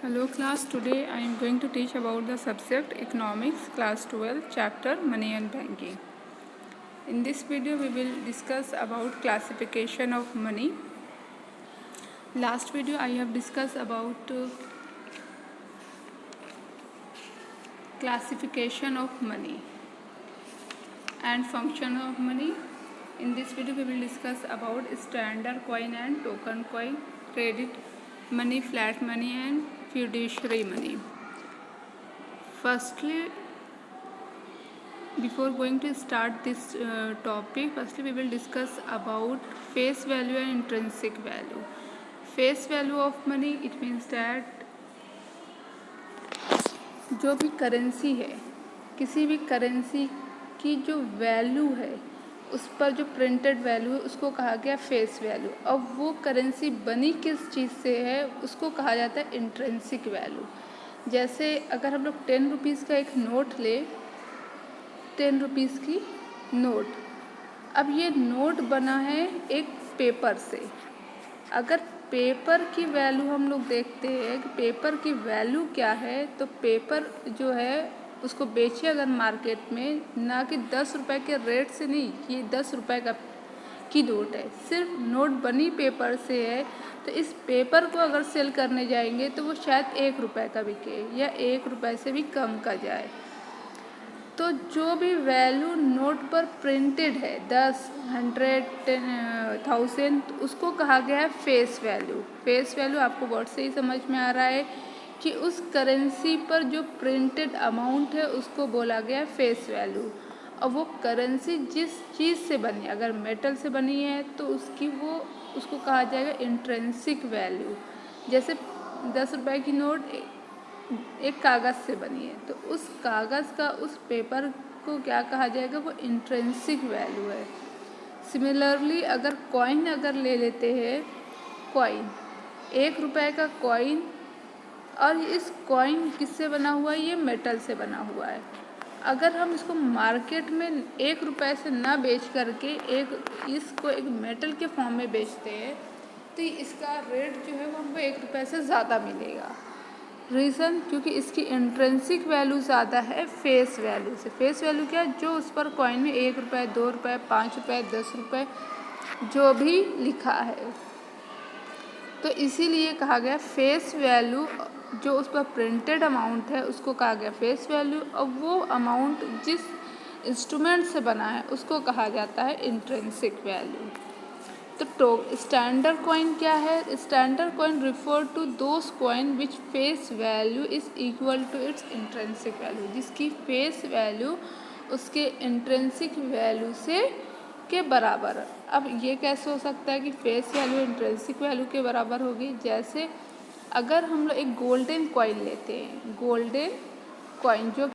Hello class, today I am going to teach about the subject economics, class 12, chapter money and banking. In this video we will discuss about classification of money. Last video I have discussed about classification of money and function of money. In this video we will discuss about standard coin and token coin, credit money, flat money and fiduciary money. Firstly, before going to start this topic, firstly we will discuss about face value and intrinsic value. Face value of money, it means that जो भी currency है, किसी भी currency की जो value है उस पर जो प्रिंटेड वैल्यू है उसको कहा गया फेस वैल्यू। अब वो करेंसी बनी किस चीज़ से है उसको कहा जाता है इंट्रिंसिक वैल्यू। जैसे अगर हम लोग 10 रुपीज़ का एक नोट ले, 10 रुपीज़ की नोट, अब ये नोट बना है एक पेपर से। अगर पेपर की वैल्यू हम लोग देखते हैं कि पेपर की वैल्यू क्या है, तो पेपर जो है उसको बेचे अगर मार्केट में, ना कि 10 रुपये के रेट से नहीं, ये 10 रुपये की नोट है, सिर्फ नोट बनी पेपर से है, तो इस पेपर को अगर सेल करने जाएंगे तो वो शायद 1 रुपये का बिके या 1 रुपये से भी कम का जाए। तो जो भी वैल्यू नोट पर प्रिंटेड है 10, 100, 1000, उसको कहा गया है फेस वैल्यू। फेस वैल्यू आपको वर्ड से ही समझ में आ रहा है कि उस करेंसी पर जो प्रिंटेड अमाउंट है उसको बोला गया है फेस वैल्यू। और वो करेंसी जिस चीज़ से बनी, अगर मेटल से बनी है तो उसको कहा जाएगा इंट्रिंसिक वैल्यू। जैसे 10 रुपये की नोट एक कागज़ से बनी है, तो उस कागज़ का, उस पेपर को क्या कहा जाएगा, वो इंट्रिंसिक वैल्यू है। सिमिलरली अगर कॉइन अगर ले लेते हैं, कॉइन 1 रुपये का कॉइन, और इस कॉइन किससे बना हुआ है, ये मेटल से बना हुआ है। अगर हम इसको मार्केट में 1 रुपये से ना बेच करके इसको एक मेटल के फॉर्म में बेचते हैं तो इसका रेट जो है वो हमको 1 रुपये से ज़्यादा मिलेगा। रीज़न, क्योंकि इसकी इंट्रिंसिक वैल्यू ज़्यादा है फेस वैल्यू से। फेस वैल्यू क्या है, जो उस पर कॉइन में 1 रुपये, 2 रुपये, 5 रुपये, 10 रुपये जो भी लिखा है, तो इसीलिए कहा गया फेस वैल्यू। जो उस पर प्रिंटेड अमाउंट है उसको कहा गया फेस वैल्यू, और वो अमाउंट जिस इंस्ट्रूमेंट से बना है उसको कहा जाता है इंट्रिंसिक वैल्यू। तो स्टैंडर्ड कॉइन क्या है? Standard coin refer to those coin which face value is equal to its intrinsic value, जिसकी फेस वैल्यू उसके इंट्रिंसिक वैल्यू से के बराबर है। अब ये कैसे हो सकता है कि फेस वैल्यू इंट्रिंसिक वैल्यू के बराबर होगी? जैसे अगर हम लोग एक गोल्डन कॉइन लेते हैं, गोल्डन कॉइन जो